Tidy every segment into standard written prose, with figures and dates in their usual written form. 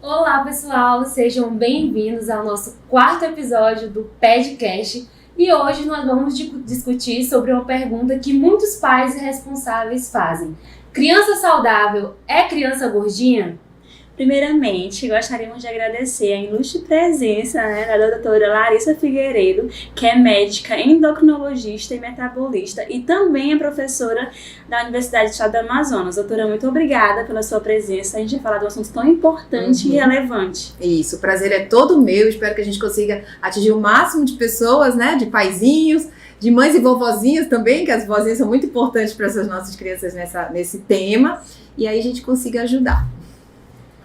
Olá, pessoal! Sejam bem-vindos ao nosso quarto episódio do podcast. E hoje nós vamos discutir sobre uma pergunta que muitos pais e responsáveis fazem. Criança saudável é criança gordinha? Primeiramente, gostaríamos de agradecer a ilustre presença da doutora Larissa Figueiredo, que é médica, endocrinologista e metabolista e também é professora da Universidade do Estado do Amazonas. Doutora, muito obrigada pela sua presença. A gente vai falar de um assunto tão importante e relevante. Isso, o prazer é todo meu. Espero que a gente consiga atingir o máximo de pessoas, né, de paizinhos, de mães e vovozinhas também, que as vozinhas são muito importantes para essas nossas crianças nesse tema, e aí a gente consiga ajudar.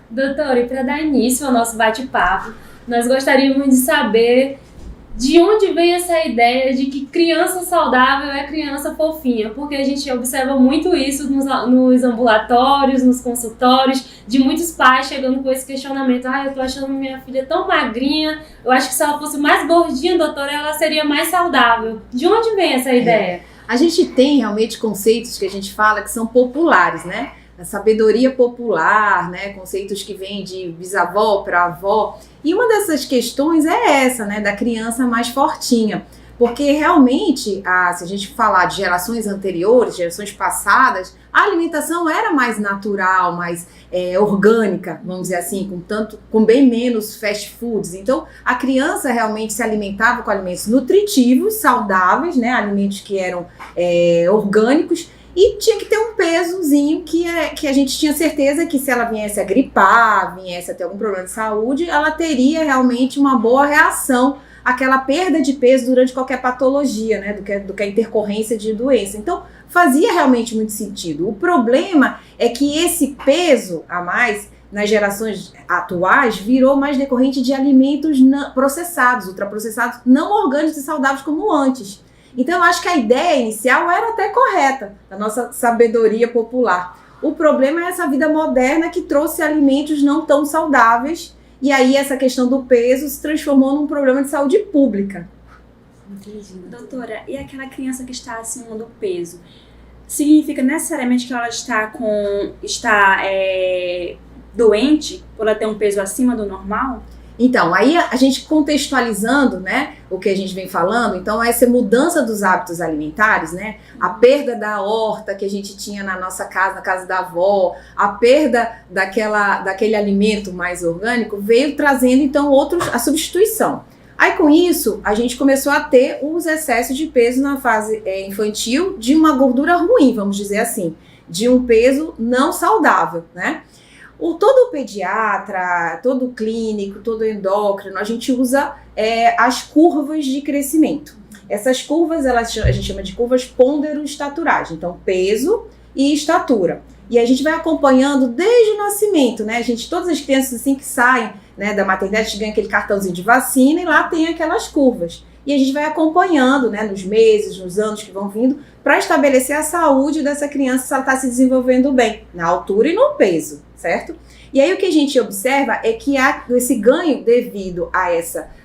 Doutora, e para dar início ao nosso bate-papo, nós gostaríamos de saber de onde vem essa ideia de que criança saudável é criança fofinha, porque a gente observa muito isso nos ambulatórios, nos consultórios, de muitos pais chegando com esse questionamento: eu tô achando minha filha tão magrinha, eu acho que se ela fosse mais gordinha, doutora, ela seria mais saudável. De onde vem essa ideia? A gente tem realmente conceitos que a gente fala que são populares, né? A sabedoria popular, né? Conceitos que vêm de bisavó para avó. E uma dessas questões é essa, né? Da criança mais fortinha. Porque realmente, se a gente falar de gerações anteriores, gerações passadas, a alimentação era mais natural, mais orgânica, vamos dizer assim, com bem menos fast foods. Então, a criança realmente se alimentava com alimentos nutritivos, saudáveis, né? Alimentos que eram orgânicos. E tinha que ter um pesozinho que a gente tinha certeza que se ela viesse a gripar, viesse a ter algum problema de saúde, ela teria realmente uma boa reação àquela perda de peso durante qualquer patologia, né, do que a intercorrência de doença. Então, fazia realmente muito sentido. O problema é que esse peso a mais, nas gerações atuais, virou mais decorrente de alimentos processados, ultraprocessados, não orgânicos e saudáveis como antes. Então, eu acho que a ideia inicial era até correta, da nossa sabedoria popular. O problema é essa vida moderna que trouxe alimentos não tão saudáveis, e aí essa questão do peso se transformou num problema de saúde pública. Entendi. Doutora, e aquela criança que está acima do peso? Significa necessariamente que ela está doente por ela ter um peso acima do normal? Então, aí a gente contextualizando, né, o que a gente vem falando, então essa mudança dos hábitos alimentares, né, a perda da horta que a gente tinha na nossa casa, na casa da avó, a perda daquele alimento mais orgânico, veio trazendo então a substituição. Aí com isso, a gente começou a ter os excessos de peso na fase infantil, de uma gordura ruim, vamos dizer assim, de um peso não saudável, né? Todo pediatra, todo clínico, todo endócrino, a gente usa as curvas de crescimento. Essas curvas, a gente chama de curvas pondero-estaturais, então peso e estatura. E a gente vai acompanhando desde o nascimento, né? Todas as crianças assim que saem, né, da maternidade ganham aquele cartãozinho de vacina e lá tem aquelas curvas. E a gente vai acompanhando, né, nos meses, nos anos que vão vindo, para estabelecer a saúde dessa criança, se ela está se desenvolvendo bem, na altura e no peso, certo? E aí o que a gente observa é que há esse ganho devido a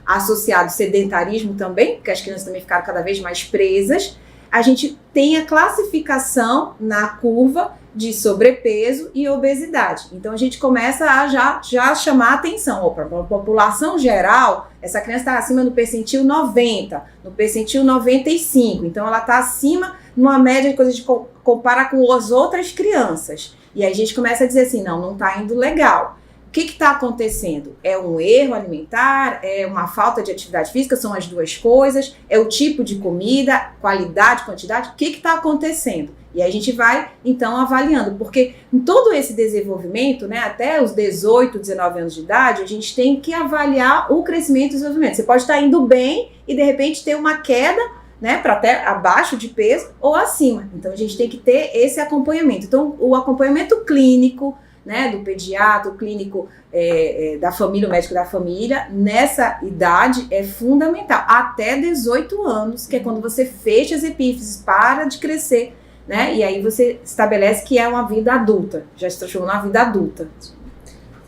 associado sedentarismo também, porque as crianças também ficaram cada vez mais presas, a gente tem a classificação na curva de sobrepeso e obesidade. Então a gente começa a já chamar a atenção. Para a população geral, essa criança está acima do percentil 90, no percentil 95. Então ela está acima numa média de coisa de comparar com as outras crianças. E aí a gente começa a dizer assim, não está indo legal. O que está acontecendo? É um erro alimentar? É uma falta de atividade física? São as duas coisas? É o tipo de comida? Qualidade, quantidade? O que está acontecendo? E aí a gente vai, então, avaliando. Porque em todo esse desenvolvimento, né, até os 18, 19 anos de idade, a gente tem que avaliar o crescimento e o desenvolvimento. Você pode estar indo bem e, de repente, ter uma queda, né, para até abaixo de peso ou acima. Então, a gente tem que ter esse acompanhamento. Então, o acompanhamento clínico, né, do pediatra, o clínico da família, o médico da família, nessa idade é fundamental, até 18 anos, que é quando você fecha as epífises, para de crescer, né, e aí você estabelece que é uma vida adulta, já se transformou numa vida adulta.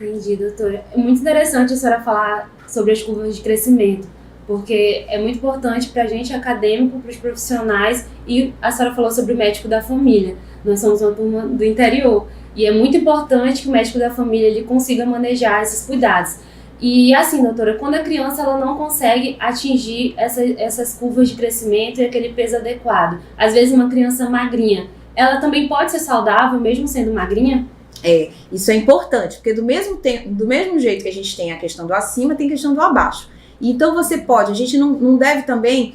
Entendi, doutora. É muito interessante a senhora falar sobre as curvas de crescimento, porque é muito importante para a gente, acadêmico, para os profissionais, e a senhora falou sobre o médico da família. Nós somos uma turma do interior. E é muito importante que o médico da família ele consiga manejar esses cuidados. E assim, doutora, quando a criança ela não consegue atingir essas curvas de crescimento e aquele peso adequado, às vezes uma criança magrinha, ela também pode ser saudável mesmo sendo magrinha? Isso é importante, porque do mesmo jeito que a gente tem a questão do acima, tem a questão do abaixo. Então você pode, a gente não deve também,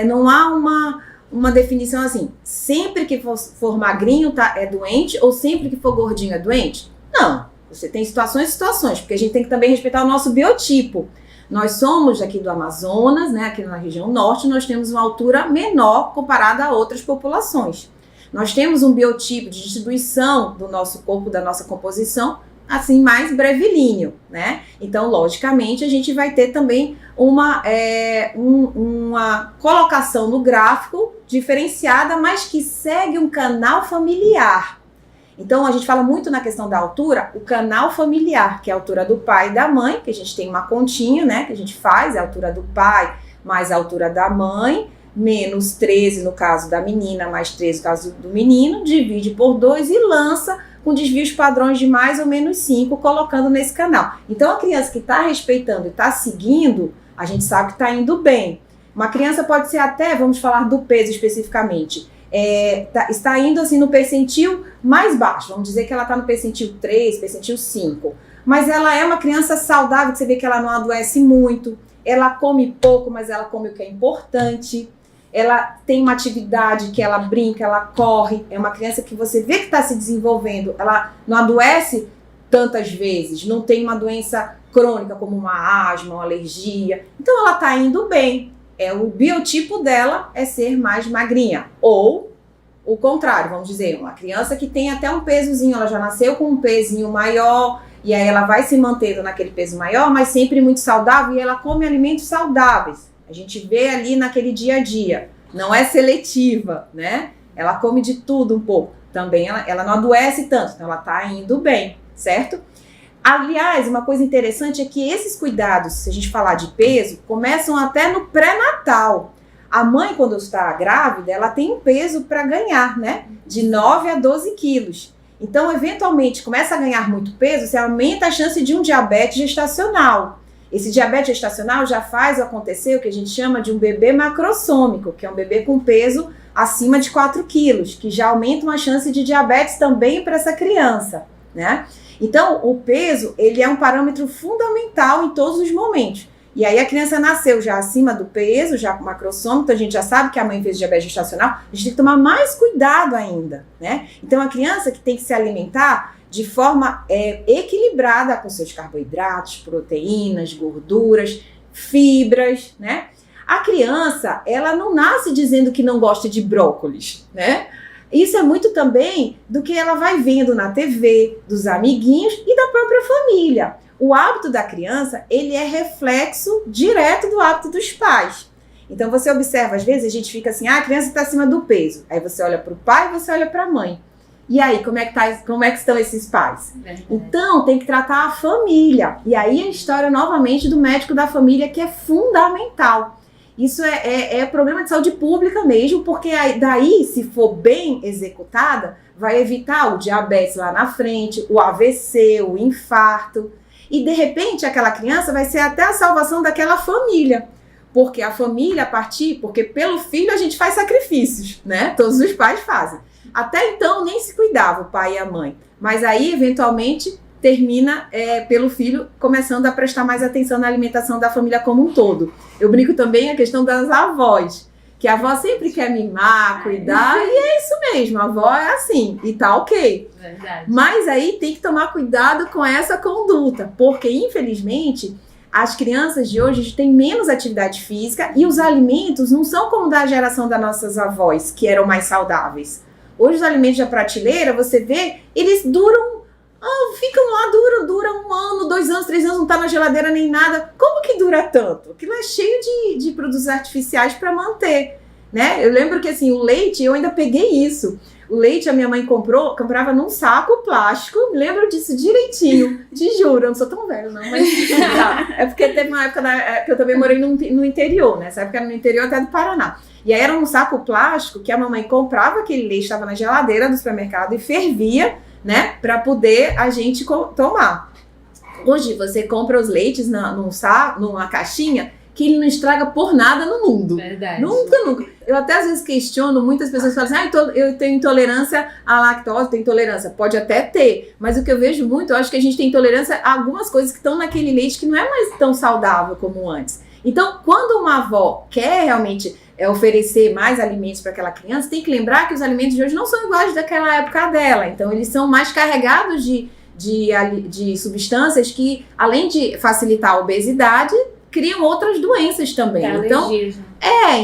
não há uma definição assim, sempre que for magrinho é doente ou sempre que for gordinho é doente? Não. Você tem situações e situações, porque a gente tem que também respeitar o nosso biotipo. Nós somos aqui do Amazonas, né, aqui na região norte, nós temos uma altura menor comparada a outras populações. Nós temos um biotipo de distribuição do nosso corpo, da nossa composição, assim, mais brevilíneo, né? Então, logicamente, a gente vai ter também uma colocação no gráfico diferenciada, mas que segue um canal familiar. Então, a gente fala muito na questão da altura, o canal familiar, que é a altura do pai e da mãe, que a gente tem uma continha, né, que a gente faz, é a altura do pai mais a altura da mãe, menos 13 no caso da menina, mais 13 no caso do menino, divide por 2 e lança com desvios padrões de mais ou menos 5, colocando nesse canal. Então, a criança que está respeitando e está seguindo, a gente sabe que está indo bem. Uma criança pode ser até, vamos falar do peso especificamente, está indo assim no percentil mais baixo, vamos dizer que ela está no percentil 3, percentil 5, mas ela é uma criança saudável, que você vê que ela não adoece muito, ela come pouco, mas ela come o que é importante, ela tem uma atividade que ela brinca, ela corre, é uma criança que você vê que está se desenvolvendo, ela não adoece tantas vezes, não tem uma doença crônica como uma asma, uma alergia, então ela está indo bem. O biotipo dela é ser mais magrinha. Ou o contrário, vamos dizer, uma criança que tem até um pesozinho, ela já nasceu com um pezinho maior, e aí ela vai se mantendo naquele peso maior, mas sempre muito saudável, e ela come alimentos saudáveis. A gente vê ali naquele dia a dia. Não é seletiva, né? Ela come de tudo um pouco. Também ela não adoece tanto, então ela tá indo bem, certo? Aliás, uma coisa interessante é que esses cuidados, se a gente falar de peso, começam até no pré-natal. A mãe, quando está grávida, ela tem um peso para ganhar, né? De 9 a 12 quilos. Então, eventualmente, começa a ganhar muito peso, você aumenta a chance de um diabetes gestacional. Esse diabetes gestacional já faz acontecer o que a gente chama de um bebê macrossômico, que é um bebê com peso acima de 4 quilos, que já aumenta uma chance de diabetes também para essa criança, né? Então, o peso, ele é um parâmetro fundamental em todos os momentos. E aí a criança nasceu já acima do peso, já com macrossômico, então a gente já sabe que a mãe fez diabetes gestacional, a gente tem que tomar mais cuidado ainda, né? Então, a criança que tem que se alimentar de forma equilibrada com seus carboidratos, proteínas, gorduras, fibras, né? A criança, ela não nasce dizendo que não gosta de brócolis, né? Isso é muito também do que ela vai vendo na TV, dos amiguinhos e da própria família. O hábito da criança, ele é reflexo direto do hábito dos pais. Então você observa, às vezes a gente fica assim, a criança está acima do peso. Aí você olha para o pai e você olha para a mãe. E aí, como é que estão esses pais? Então, tem que tratar a família. E aí a história, novamente, do médico da família, que é fundamental. Isso é problema de saúde pública mesmo, porque daí, se for bem executada, vai evitar o diabetes lá na frente, o AVC, o infarto. E, de repente, aquela criança vai ser até a salvação daquela família. Porque a família, porque pelo filho a gente faz sacrifícios, né? Todos os pais fazem. Até então, nem se cuidava o pai e a mãe. Mas aí, eventualmente, termina pelo filho começando a prestar mais atenção na alimentação da família como um todo. Eu brinco também a questão das avós, que a avó sempre quer mimar, cuidar, e é isso mesmo, a avó é assim, e tá ok. Verdade. Mas aí tem que tomar cuidado com essa conduta, porque infelizmente as crianças de hoje têm menos atividade física e os alimentos não são como da geração das nossas avós, que eram mais saudáveis. Hoje os alimentos da prateleira, você vê, eles ficam lá, duram 1 ano, 2 anos, 3 anos, não tá na geladeira nem nada. Como que dura tanto? Aquilo é cheio de produtos artificiais para manter, né? Eu lembro que assim, o leite, eu ainda peguei isso. O leite a minha mãe comprava num saco plástico, me lembro disso direitinho, te juro, eu não sou tão velha não, mas tá. É porque teve uma época que eu também morei no interior, né? Essa época era no interior até do Paraná. E aí era um saco plástico que a mamãe comprava aquele leite, estava na geladeira do supermercado e fervia, né, para poder a gente tomar. Hoje você compra os leites numa caixinha que ele não estraga por nada no mundo. Verdade. Nunca. Eu até às vezes questiono, muitas pessoas falam assim, eu tenho intolerância à lactose, tenho intolerância. Pode até ter, mas o que eu vejo muito, eu acho que a gente tem intolerância a algumas coisas que estão naquele leite que não é mais tão saudável como antes. Então, quando uma avó quer realmente oferecer mais alimentos para aquela criança, tem que lembrar que os alimentos de hoje não são iguais daquela época dela. Então, eles são mais carregados de substâncias que, além de facilitar a obesidade, criam outras doenças também.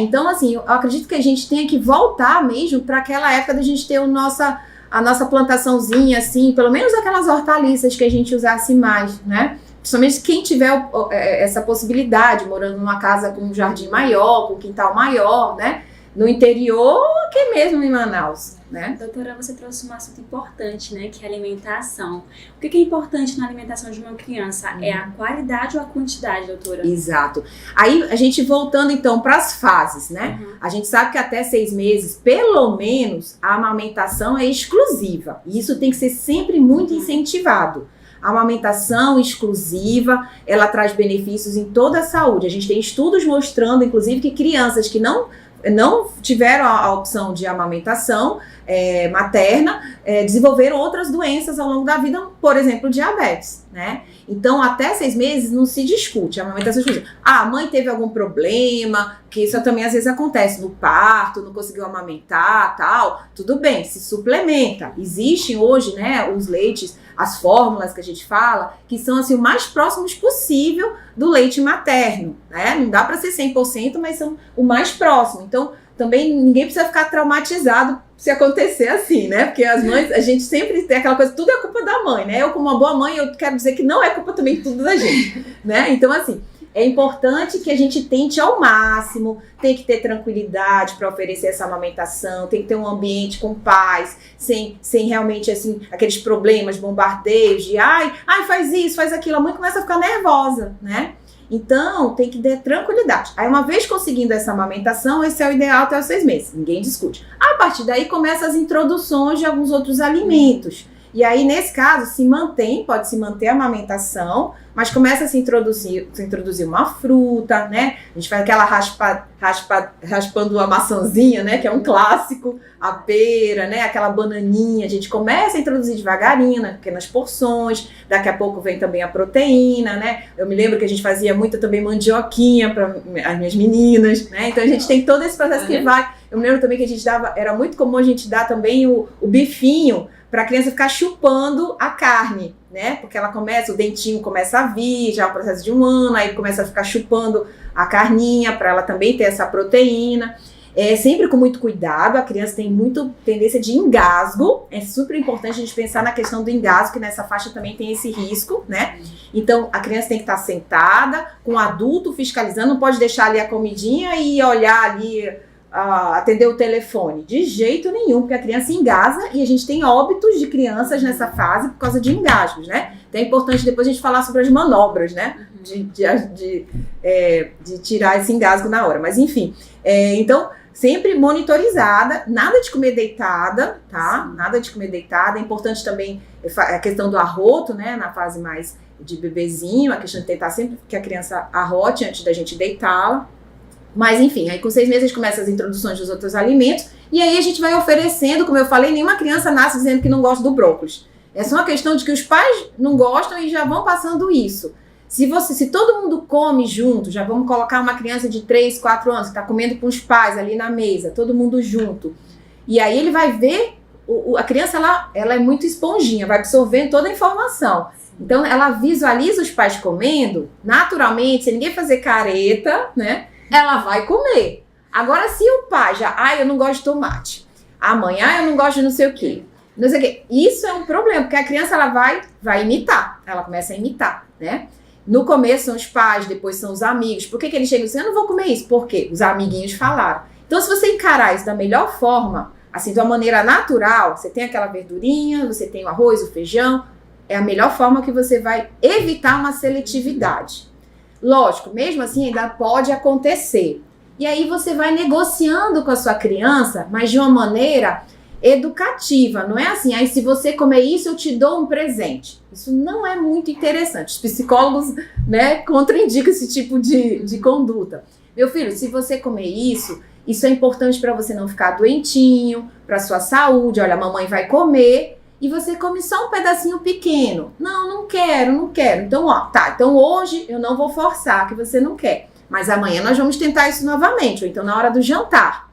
Então, assim, eu acredito que a gente tenha que voltar mesmo para aquela época da gente ter a nossa plantaçãozinha, assim, pelo menos aquelas hortaliças que a gente usasse mais, né? Principalmente quem tiver essa possibilidade, morando numa casa com um jardim maior, com um quintal maior, né? No interior, aqui mesmo em Manaus, né? Doutora, você trouxe um assunto importante, né? Que é a alimentação. O que é importante na alimentação de uma criança? É a qualidade ou a quantidade, doutora? Exato. Aí, a gente voltando, então, para as fases, né? A gente sabe que até 6 meses, pelo menos, a amamentação é exclusiva. E isso tem que ser sempre muito incentivado. A amamentação exclusiva, ela traz benefícios em toda a saúde. A gente tem estudos mostrando, inclusive, que crianças que não tiveram a opção de amamentação materna, desenvolveram outras doenças ao longo da vida, por exemplo, diabetes, né? Então, até 6 meses não se discute, a amamentação exclusiva. A mãe teve algum problema, que isso também às vezes acontece no parto, não conseguiu amamentar, tal, tudo bem, se suplementa. Existem hoje, né, os leites, as fórmulas que a gente fala, que são assim o mais próximos possível do leite materno, né? Não dá para ser 100%, mas são o mais próximo. Então, também ninguém precisa ficar traumatizado se acontecer assim, né? Porque as mães, a gente sempre tem aquela coisa, tudo é culpa da mãe, né? Eu, como uma boa mãe, eu quero dizer que não é culpa também tudo da gente, né? Então, assim, é importante que a gente tente ao máximo, tem que ter tranquilidade para oferecer essa amamentação, tem que ter um ambiente com paz, sem realmente, assim, aqueles problemas, bombardeios de ai, faz isso, faz aquilo. A mãe começa a ficar nervosa, né? Então, tem que ter tranquilidade. Aí, uma vez conseguindo essa amamentação, esse é o ideal até os 6 meses. Ninguém discute. A partir daí, começam as introduções de alguns outros alimentos. E aí, nesse caso, pode se manter a amamentação, mas começa a se introduzir uma fruta, né? A gente faz aquela raspando a maçãzinha, né? Que é um clássico, a pera, né? Aquela bananinha. A gente começa a introduzir devagarinho, nas pequenas porções. Daqui a pouco vem também a proteína, né? Eu me lembro que a gente fazia muito também mandioquinha para as minhas meninas, né? Então a gente tem todo esse processo que vai. Eu me lembro também que a gente dava, era muito comum a gente dar também o bifinho para a criança ficar chupando a carne, né? Porque o dentinho começa a vir, já é o processo de 1 ano, aí começa a ficar chupando a carninha para ela também ter essa proteína. Sempre com muito cuidado, a criança tem muita tendência de engasgo, é super importante a gente pensar na questão do engasgo, que nessa faixa também tem esse risco, né? Então, a criança tem que estar sentada, com o adulto fiscalizando, não pode deixar ali a comidinha e olhar ali, atender o telefone, de jeito nenhum, porque a criança engasa e a gente tem óbitos de crianças nessa fase por causa de engasgos, né? Então é importante depois a gente falar sobre as manobras, né? De tirar esse engasgo na hora, mas enfim. Então, sempre monitorizada, nada de comer deitada, tá? Sim. Nada de comer deitada. É importante também a questão do arroto, né? Na fase mais de bebezinho, a questão de tentar sempre que a criança arrote antes da gente deitá-la. Mas enfim, aí com 6 meses a gente começa as introduções dos outros alimentos e aí a gente vai oferecendo, como eu falei, nenhuma criança nasce dizendo que não gosta do brócolis. É só uma questão de que os pais não gostam e já vão passando isso. Se todo mundo come junto, já vamos colocar uma criança de 3, 4 anos que está comendo com os pais ali na mesa, todo mundo junto. E aí ele vai ver, a criança ela é muito esponjinha, vai absorvendo toda a informação. Então ela visualiza os pais comendo, naturalmente, sem ninguém fazer careta, né? Ela vai comer. Agora, se o pai já, eu não gosto de tomate. A mãe, eu não gosto de não sei o quê. Não sei o quê. Isso é um problema, porque a criança ela vai imitar. Ela começa a imitar, né? No começo são os pais, depois são os amigos. Por que eles chegam assim, eu não vou comer isso? Por quê? Os amiguinhos falaram. Então, se você encarar isso da melhor forma, assim, de uma maneira natural, você tem aquela verdurinha, você tem o arroz, o feijão, é a melhor forma que você vai evitar uma seletividade. Lógico, mesmo assim ainda pode acontecer. E aí você vai negociando com a sua criança, mas de uma maneira educativa, não é assim, aí se você comer isso eu te dou um presente. Isso não é muito interessante. Os psicólogos, né, contraindicam esse tipo de conduta. Meu filho, se você comer isso é importante para você não ficar doentinho, para sua saúde. Olha, a mamãe vai comer e você come só um pedacinho pequeno. Não quero. Então, então hoje eu não vou forçar que você não quer, mas amanhã nós vamos tentar isso novamente, ou então na hora do jantar.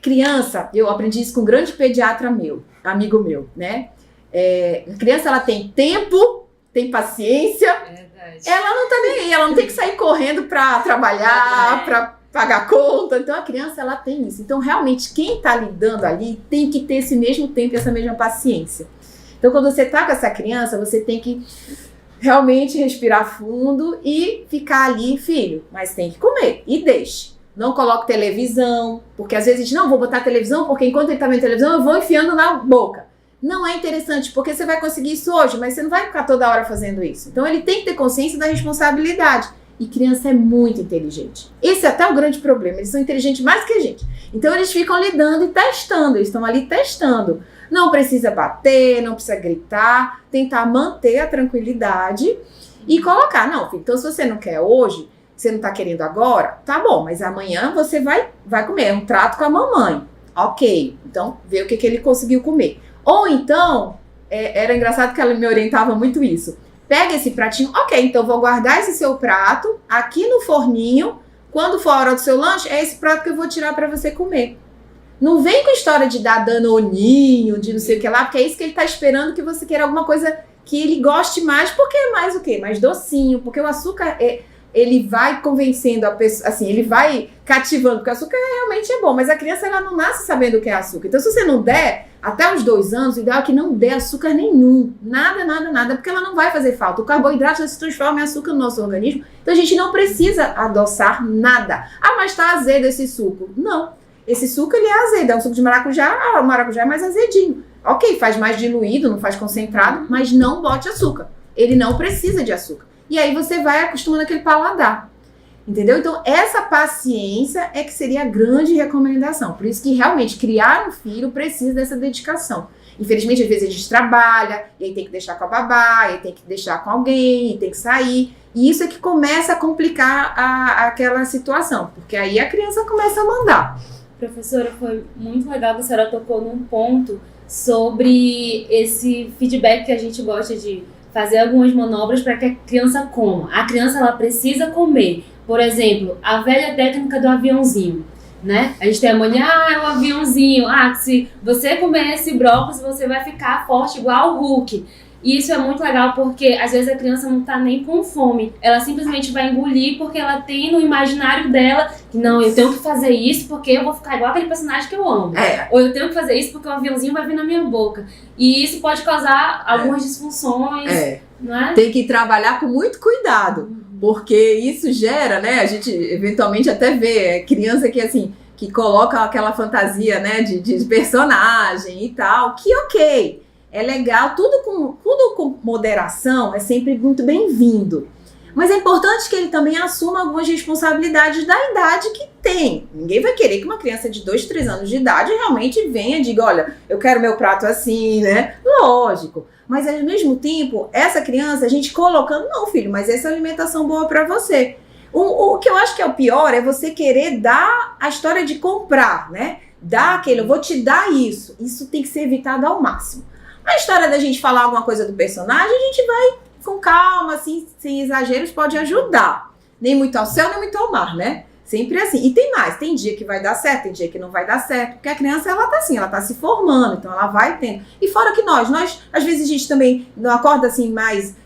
Criança, eu aprendi isso com um grande pediatra meu, amigo meu, né? A criança, ela tem tempo, tem paciência, ela não tá nem aí, ela não tem que sair correndo para trabalhar, para pagar conta. Então a criança, ela tem isso. Então realmente quem tá lidando ali tem que ter esse mesmo tempo e essa mesma paciência. Então quando você tá com essa criança, você tem que realmente respirar fundo e ficar ali, filho, mas tem que comer e deixe. Não coloque televisão, porque às vezes a gente, não, vou botar televisão, porque enquanto ele tá vendo televisão, eu vou enfiando na boca. Não é interessante, porque você vai conseguir isso hoje, mas você não vai ficar toda hora fazendo isso. Então ele tem que ter consciência da responsabilidade. E criança é muito inteligente. Esse é até o grande problema, eles são inteligentes mais que a gente. Então eles ficam lidando e testando, eles estão ali testando. Não precisa bater, não precisa gritar, tentar manter a tranquilidade e colocar, não, filho, então se você não quer hoje, você não tá querendo agora, tá bom, mas amanhã você vai comer, é um trato com a mamãe. Ok, então vê o que ele conseguiu comer. Ou então, era engraçado que ela me orientava muito isso. Pega esse pratinho, ok, então vou guardar esse seu prato aqui no forninho, quando for a hora do seu lanche, é esse prato que eu vou tirar pra você comer. Não vem com história de dar danoninho, de não sei o que lá, porque é isso que ele tá esperando, que você queira alguma coisa que ele goste mais, porque é mais o quê? Mais docinho, porque o açúcar ele vai convencendo a pessoa, assim, ele vai cativando, porque o açúcar realmente é bom, mas a criança, ela não nasce sabendo o que é açúcar. Então, se você não der, até os 2 anos, o ideal é que não dê açúcar nenhum, nada, porque ela não vai fazer falta. O carboidrato se transforma em açúcar no nosso organismo, então a gente não precisa adoçar nada. Ah, mas tá azedo esse suco. Não, esse suco, ele é azedo, é um suco de maracujá, o maracujá é mais azedinho. Ok, faz mais diluído, não faz concentrado, mas não bote açúcar. Ele não precisa de açúcar. E aí você vai acostumando aquele paladar, entendeu? Então essa paciência é que seria a grande recomendação. Por isso que realmente criar um filho precisa dessa dedicação. Infelizmente às vezes a gente trabalha, e aí tem que deixar com a babá, e aí tem que deixar com alguém, e tem que sair. E isso é que começa a complicar aquela situação, porque aí a criança começa a mandar. Professora, foi muito legal que a senhora tocou num ponto sobre esse feedback que a gente gosta de fazer algumas manobras para que a criança coma. A criança, ela precisa comer. Por exemplo, a velha técnica do aviãozinho, né? A gente tem a mania, é o aviãozinho. Se você comer esse brócolis, você vai ficar forte igual o Hulk. E isso é muito legal porque às vezes a criança não tá nem com fome. Ela simplesmente vai engolir porque ela tem no imaginário dela que não, eu tenho que fazer isso porque eu vou ficar igual aquele personagem que eu amo. Ou eu tenho que fazer isso porque o aviãozinho vai vir na minha boca. E isso pode causar algumas disfunções. Não é? Tem que trabalhar com muito cuidado, porque isso gera, né? A gente eventualmente até vê criança que assim, que coloca aquela fantasia, né, de personagem e tal, que ok. É legal, tudo com moderação é sempre muito bem-vindo. Mas é importante que ele também assuma algumas responsabilidades da idade que tem. Ninguém vai querer que uma criança de 2, 3 anos de idade realmente venha e diga, olha, eu quero meu prato assim, né? Lógico. Mas ao mesmo tempo, essa criança, a gente colocando, não, filho, mas essa é alimentação boa para você. O que eu acho que é o pior é você querer dar a história de comprar, né? Dar aquele, eu vou te dar isso. Isso tem que ser evitado ao máximo. A história da gente falar alguma coisa do personagem, a gente vai com calma, assim, sem exageros, pode ajudar. Nem muito ao céu, nem muito ao mar, né? Sempre assim. E tem mais, tem dia que vai dar certo, tem dia que não vai dar certo. Porque a criança, ela tá assim, ela tá se formando, então ela vai tendo. E fora que nós, às vezes a gente também não acorda assim mais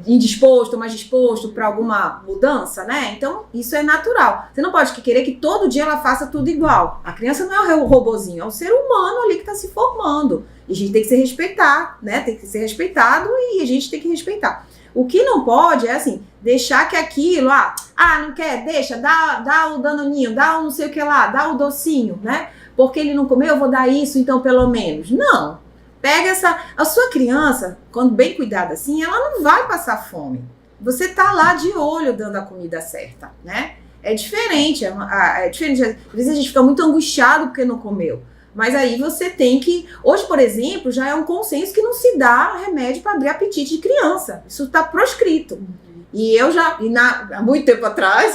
indisposto, mais disposto para alguma mudança, né? Então, isso é natural. Você não pode querer que todo dia ela faça tudo igual. A criança não é o robozinho, é o ser humano ali que tá se formando. E a gente tem que se respeitar, né? Tem que ser respeitado e a gente tem que respeitar. O que não pode é assim, deixar que aquilo, não quer, deixa, dá o danoninho, dá o não sei o que lá, dá o docinho, né? Porque ele não comeu, eu vou dar isso, então pelo menos. Não. Pega a sua criança, quando bem cuidada assim, ela não vai passar fome. Você tá lá de olho dando a comida certa, né? É diferente, é diferente. Às vezes a gente fica muito angustiado porque não comeu. Mas aí você tem que... Hoje, por exemplo, já é um consenso que não se dá remédio para abrir apetite de criança. Isso está proscrito. E eu já, há muito tempo atrás,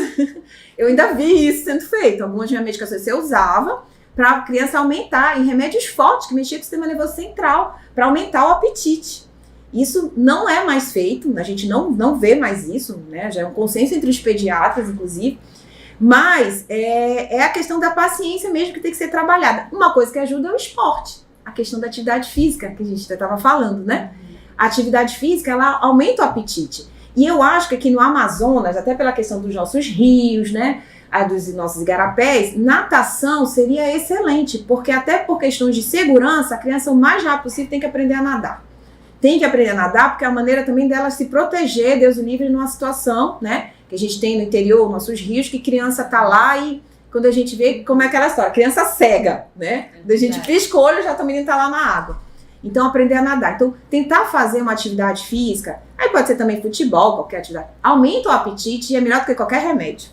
eu ainda vi isso sendo feito. Algumas medicações você usava para a criança aumentar, em remédios fortes que mexiam com o sistema nervoso central, para aumentar o apetite. Isso não é mais feito, a gente não vê mais isso, né? Já é um consenso entre os pediatras, inclusive. Mas é a questão da paciência mesmo que tem que ser trabalhada. Uma coisa que ajuda é o esporte, a questão da atividade física, que a gente estava falando, né? A atividade física, ela aumenta o apetite. E eu acho que aqui no Amazonas, até pela questão dos nossos rios, né? Dos nossos igarapés, natação seria excelente, porque até por questões de segurança, a criança o mais rápido possível tem que aprender a nadar. Tem que aprender a nadar, porque é a maneira também dela se proteger, Deus o livre, numa situação, né? Que a gente tem no interior, nossos rios, que criança tá lá e quando a gente vê como é aquela história, criança cega, né? Quando a gente pisca o olho, já o menino tá lá na água. Então, aprender a nadar. Então, tentar fazer uma atividade física, aí pode ser também futebol, qualquer atividade, aumenta o apetite e é melhor do que qualquer remédio.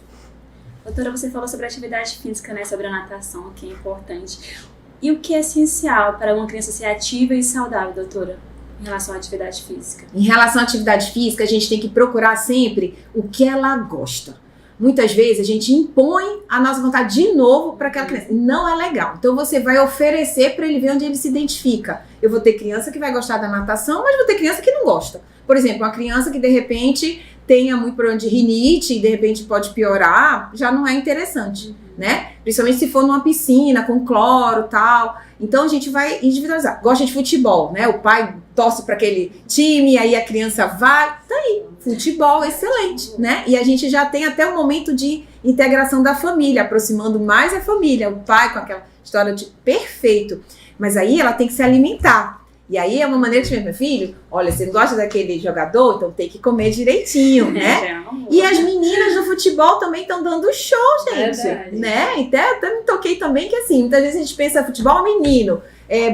Doutora, você falou sobre a atividade física, né? Sobre a natação, que é importante. E o que é essencial para uma criança ser ativa e saudável, doutora? Em relação à atividade física? Em relação à atividade física, a gente tem que procurar sempre o que ela gosta. Muitas vezes a gente impõe a nossa vontade de novo para aquela criança. Não é legal. Então você vai oferecer para ele ver onde ele se identifica. Eu vou ter criança que vai gostar da natação, mas vou ter criança que não gosta. Por exemplo, uma criança que de repente tenha muito problema de rinite e de repente pode piorar, já não é interessante, né? Principalmente se for numa piscina com cloro e tal. Então a gente vai individualizar. Gosta de futebol, né? O pai torce para aquele time, aí a criança vai. Tá aí, futebol excelente, né? E a gente já tem até um momento de integração da família, aproximando mais a família, o pai com aquela história de perfeito. Mas aí ela tem que se alimentar. E aí é uma maneira de dizer, meu filho, olha, você não gosta daquele jogador, então tem que comer direitinho, né? E as meninas do futebol também estão dando show, gente, né? Então, eu até me toquei também que assim, muitas vezes a gente pensa futebol menino,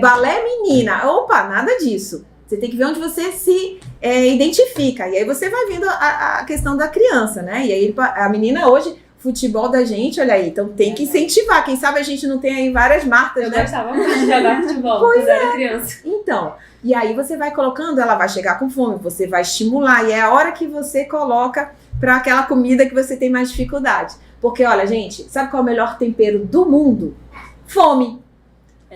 balé menina, opa, nada disso. Você tem que ver onde você se identifica. E aí você vai vendo a questão da criança, né? E aí a menina hoje... Futebol da gente, olha aí, então tem que incentivar. Quem sabe a gente não tem aí várias marcas, né? Eu gostava muito de jogar futebol quando era criança. Então, e aí você vai colocando, ela vai chegar com fome, você vai estimular, e é a hora que você coloca para aquela comida que você tem mais dificuldade. Porque, olha, gente, sabe qual é o melhor tempero do mundo? Fome.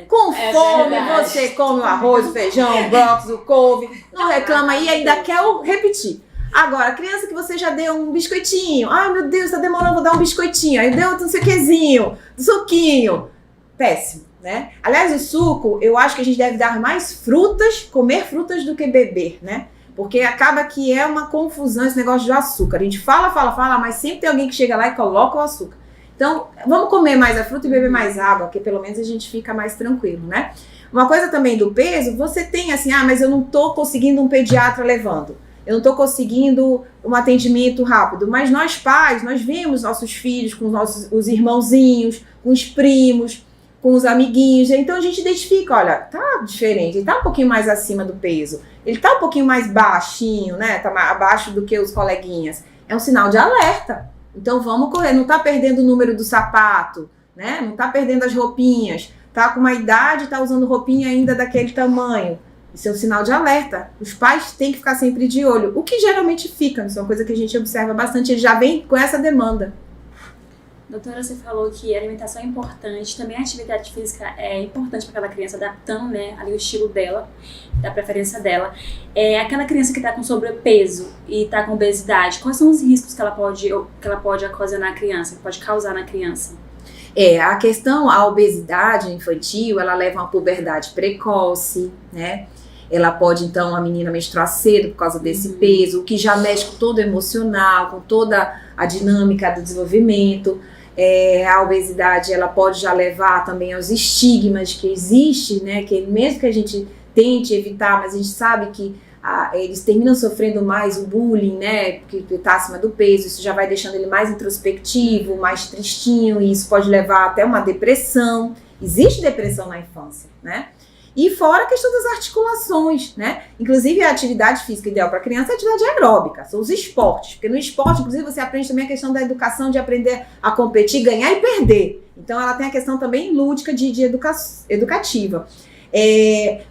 Com fome, verdade. Você come o arroz, o feijão, o brócolis, o couve, não reclama e ainda quer repetir. Agora, criança que você já deu um biscoitinho. Ai, meu Deus, tá demorando, vou dar um biscoitinho. Aí deu não sei o quezinho, suquinho. Péssimo, né? Aliás, o suco, eu acho que a gente deve dar mais frutas, comer frutas do que beber, né? Porque acaba que é uma confusão esse negócio de açúcar. A gente fala, mas sempre tem alguém que chega lá e coloca o açúcar. Então, vamos comer mais a fruta e beber mais água, porque pelo menos a gente fica mais tranquilo, né? Uma coisa também do peso, você tem assim, mas eu não tô conseguindo um pediatra levando. Eu não estou conseguindo um atendimento rápido. Mas nós pais, nós vemos nossos filhos com os irmãozinhos, com os primos, com os amiguinhos. Então a gente identifica, olha, tá diferente, ele tá um pouquinho mais acima do peso. Ele tá um pouquinho mais baixinho, né? Tá mais abaixo do que os coleguinhas. É um sinal de alerta. Então vamos correr, não tá perdendo o número do sapato, né? Não tá perdendo as roupinhas. Tá com uma idade, tá usando roupinha ainda daquele tamanho. Isso é um sinal de alerta. Os pais têm que ficar sempre de olho. O que geralmente fica, isso é uma coisa que a gente observa bastante, ele já vem com essa demanda. Doutora, você falou que a alimentação é importante, também a atividade física é importante para aquela criança, adaptando, né, ali o estilo dela, da preferência dela. Aquela criança que está com sobrepeso e está com obesidade, quais são os riscos que ela pode ocasionar na criança, que pode causar na criança? A questão, a obesidade infantil, ela leva a uma puberdade precoce, né? Ela pode, então, a menina menstruar cedo por causa desse peso, o que já mexe com todo o emocional, com toda a dinâmica do desenvolvimento. A obesidade, ela pode já levar também aos estigmas que existe, né? Que mesmo que a gente tente evitar, mas a gente sabe que eles terminam sofrendo mais o bullying, né? Porque está acima do peso, isso já vai deixando ele mais introspectivo, mais tristinho, e isso pode levar até uma depressão. Existe depressão na infância, né? E fora a questão das articulações, né? Inclusive, a atividade física ideal para criança é a atividade aeróbica, são os esportes. Porque no esporte, inclusive, você aprende também a questão da educação, de aprender a competir, ganhar e perder. Então, ela tem a questão também lúdica de educativa.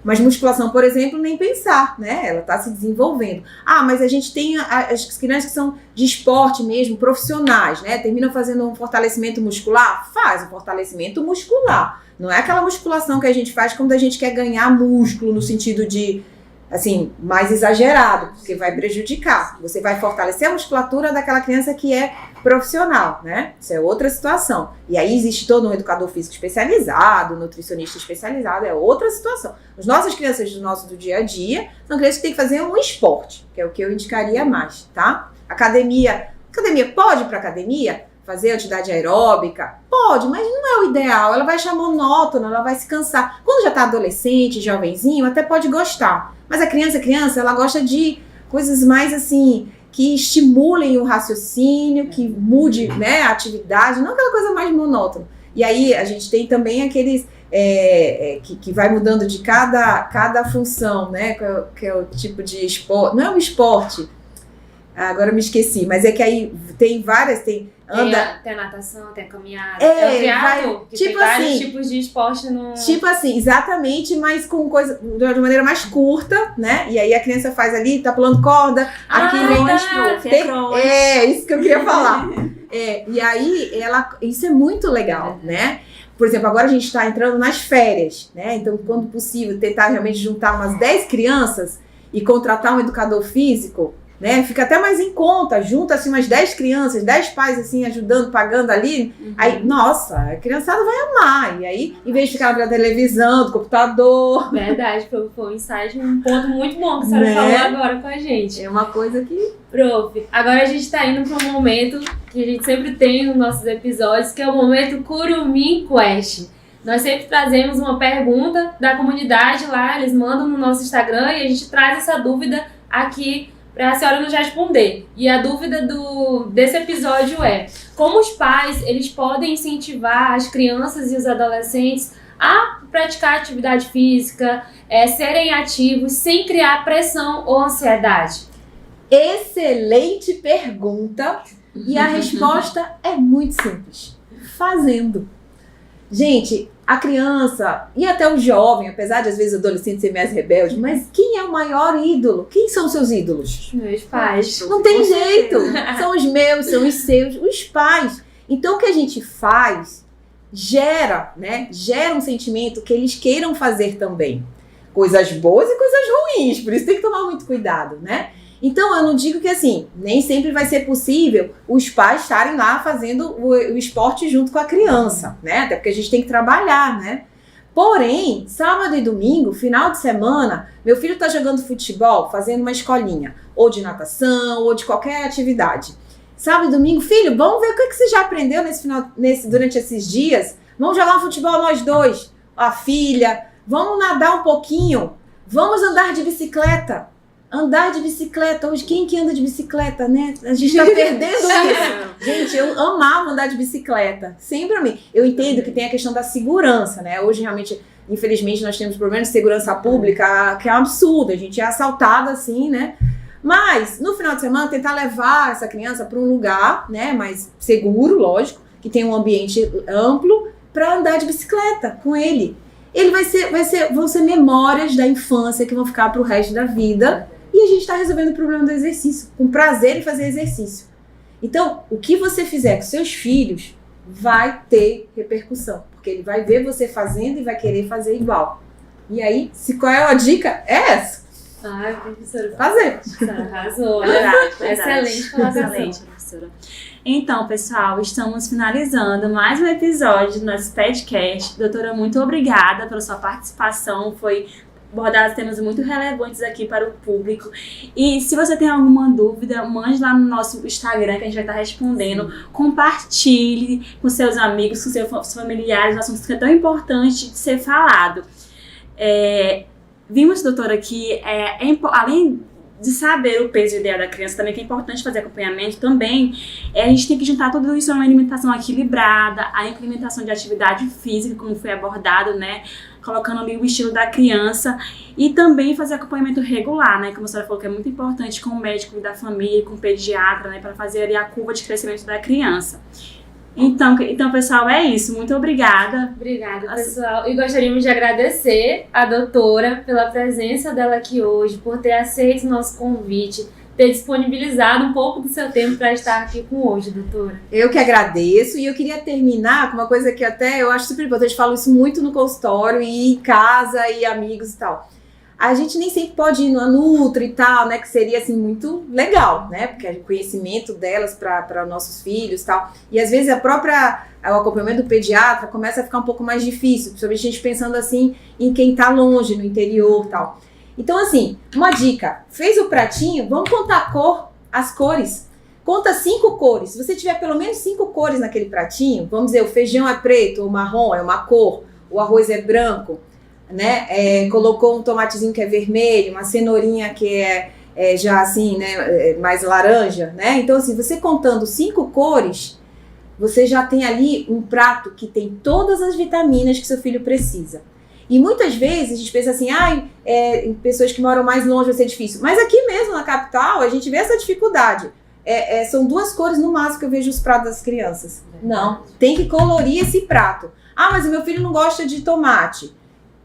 Mas musculação, por exemplo, nem pensar, né? Ela está se desenvolvendo. Mas a gente tem as crianças que são de esporte mesmo, profissionais, né? Terminam fazendo um fortalecimento muscular? Faz um fortalecimento muscular. Não é aquela musculação que a gente faz quando a gente quer ganhar músculo, no sentido de, assim, mais exagerado, porque vai prejudicar. Você vai fortalecer a musculatura daquela criança que é profissional, né? Isso é outra situação. E aí existe todo um educador físico especializado, nutricionista especializado, é outra situação. As nossas crianças do dia a dia são crianças que têm que fazer um esporte, que é o que eu indicaria mais, tá? Academia pode ir para academia? Fazer atividade aeróbica? Pode, mas não é o ideal. Ela vai achar monótona, ela vai se cansar. Quando já está adolescente, jovenzinho, até pode gostar. Mas a criança, ela gosta de coisas mais assim, que estimulem o raciocínio, que mude, né, a atividade, não aquela coisa mais monótona. E aí a gente tem também aqueles que vai mudando de cada função, né, que é o tipo de esporte. Não é um esporte, agora eu me esqueci, mas é que aí tem várias, tem a natação, tem a caminhada, o triatlo, que tipo tem vários assim, tipos de esporte no... Tipo assim, exatamente, mas com coisa de uma maneira mais curta, né? E aí a criança faz ali, tá pulando corda, aqui vem... isso que eu queria falar. E aí, isso é muito legal, né? Por exemplo, agora a gente tá entrando nas férias, né? Então, quando possível, tentar realmente juntar umas 10 crianças e contratar um educador físico, né? Fica até mais em conta, junta assim umas 10 crianças, 10 pais assim ajudando, pagando ali, aí, nossa, a criançada vai amar, e aí, em vez de ficar na televisão, do computador... Verdade, foi um insight, um ponto muito bom que a senhora falou agora com a gente. É uma coisa que... Prof, agora a gente tá indo para um momento que a gente sempre tem nos nossos episódios, que é o momento Curumim Quest. Nós sempre trazemos uma pergunta da comunidade lá, eles mandam no nosso Instagram e a gente traz essa dúvida aqui para a senhora nos responder. E a dúvida desse episódio é: como os pais eles podem incentivar as crianças e os adolescentes a praticar atividade física, serem ativos, sem criar pressão ou ansiedade? Excelente pergunta. E a resposta é muito simples: fazendo. Gente, a criança e até o jovem, apesar de às vezes o adolescente ser mais rebelde, mas quem é o maior ídolo? Quem são os seus ídolos? Meus pais. Não tem jeito. São os meus, são os seus, os pais. Então o que a gente faz gera um sentimento que eles queiram fazer também. Coisas boas e coisas ruins, por isso tem que tomar muito cuidado, né? Então, eu não digo que assim, nem sempre vai ser possível os pais estarem lá fazendo o esporte junto com a criança, né? Até porque a gente tem que trabalhar, né? Porém, sábado e domingo, final de semana, meu filho está jogando futebol, fazendo uma escolinha, ou de natação, ou de qualquer atividade. Sábado e domingo, filho, vamos ver o que você já aprendeu durante esses dias? Vamos jogar um futebol nós dois, a filha, vamos nadar um pouquinho, vamos andar de bicicleta. Andar de bicicleta, hoje quem que anda de bicicleta, né? A gente tá perdendo isso. Gente, eu amava andar de bicicleta, sempre amei. Eu entendo que tem a questão da segurança, né? Hoje realmente, infelizmente, nós temos problemas de segurança pública, que é um absurdo, a gente é assaltada assim, né? Mas, no final de semana, tentar levar essa criança para um lugar, né, mais seguro, lógico, que tem um ambiente amplo, para andar de bicicleta com ele. Ele vão ser memórias da infância que vão ficar pro resto da vida. E a gente está resolvendo o problema do exercício, com prazer em fazer exercício. Então, o que você fizer com seus filhos vai ter repercussão, porque ele vai ver você fazendo e vai querer fazer igual. E aí, qual é a dica? É essa. Ai, professora. Fazer. Arrasou. Excelente colocação. Excelente, professora. Então, pessoal, estamos finalizando mais um episódio do nosso podcast. Doutora, muito obrigada pela sua participação. Foi abordados temas muito relevantes aqui para o público. E se você tem alguma dúvida, mande lá no nosso Instagram que a gente vai estar respondendo. Compartilhe com seus amigos, com seus familiares, um assunto que é tão importante de ser falado. Vimos, doutora, que além de saber o peso ideal da criança, também que é importante fazer acompanhamento também, a gente tem que juntar tudo isso a uma alimentação equilibrada, a implementação de atividade física, como foi abordado, né? colocando ali o estilo da criança e também fazer acompanhamento regular, né? Como a senhora falou, que é muito importante com o médico da família, com o pediatra, né? Para fazer ali a curva de crescimento da criança. Então, pessoal, é isso. Muito obrigada. Obrigada, pessoal. E gostaríamos de agradecer a doutora pela presença dela aqui hoje, por ter aceito o nosso convite, ter disponibilizado um pouco do seu tempo para estar aqui com hoje, doutora. Eu que agradeço, e eu queria terminar com uma coisa que até eu acho super importante, falo isso muito no consultório e em casa e amigos e tal. A gente nem sempre pode ir na Nutri e tal, né, que seria assim muito legal, né, porque o conhecimento delas para nossos filhos e tal, e às vezes o acompanhamento do pediatra começa a ficar um pouco mais difícil, principalmente a gente pensando assim em quem tá longe, no interior e tal. Então assim, uma dica, fez o pratinho, vamos contar as cores. Conta 5 cores. Se você tiver pelo menos 5 cores naquele pratinho, vamos dizer, o feijão é preto ou marrom, é uma cor, o arroz é branco, né? Colocou um tomatezinho que é vermelho, uma cenourinha que é já assim, né, mais laranja, né? Então assim, você contando 5 cores, você já tem ali um prato que tem todas as vitaminas que seu filho precisa. E muitas vezes a gente pensa assim, em pessoas que moram mais longe vai ser difícil. Mas aqui mesmo na capital a gente vê essa dificuldade. São 2 cores no máximo que eu vejo os pratos das crianças. Não, tem que colorir esse prato. Mas o meu filho não gosta de tomate.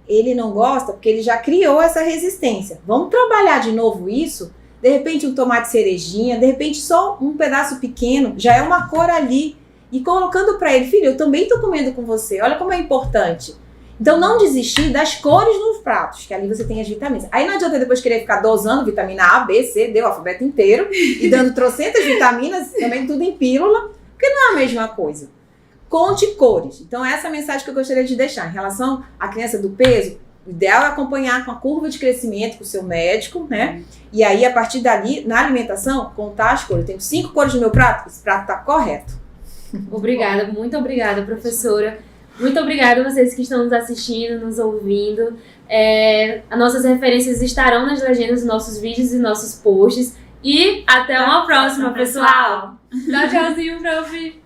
Ele não gosta porque ele já criou essa resistência. Vamos trabalhar de novo isso? De repente um tomate cerejinha, de repente só um pedaço pequeno, já é uma cor ali. E colocando para ele, filho, eu também estou comendo com você, olha como é importante. Então não desistir das cores nos pratos, que ali você tem as vitaminas. Aí não adianta depois querer ficar dosando vitamina A, B, C, D, o alfabeto inteiro, e dando trocentas vitaminas, também tudo em pílula, porque não é a mesma coisa. Conte cores. Então essa é a mensagem que eu gostaria de deixar. Em relação à criança do peso, o ideal é acompanhar com a curva de crescimento com o seu médico, né? E aí, a partir dali, na alimentação, contar as cores. Eu tenho 5 cores no meu prato, esse prato está correto. Obrigada, muito obrigada, professora. Muito obrigada a vocês que estão nos assistindo, nos ouvindo. As nossas referências estarão nas legendas dos nossos vídeos e nossos posts. E até uma próxima, pessoal. Tchau, tchauzinho, prof.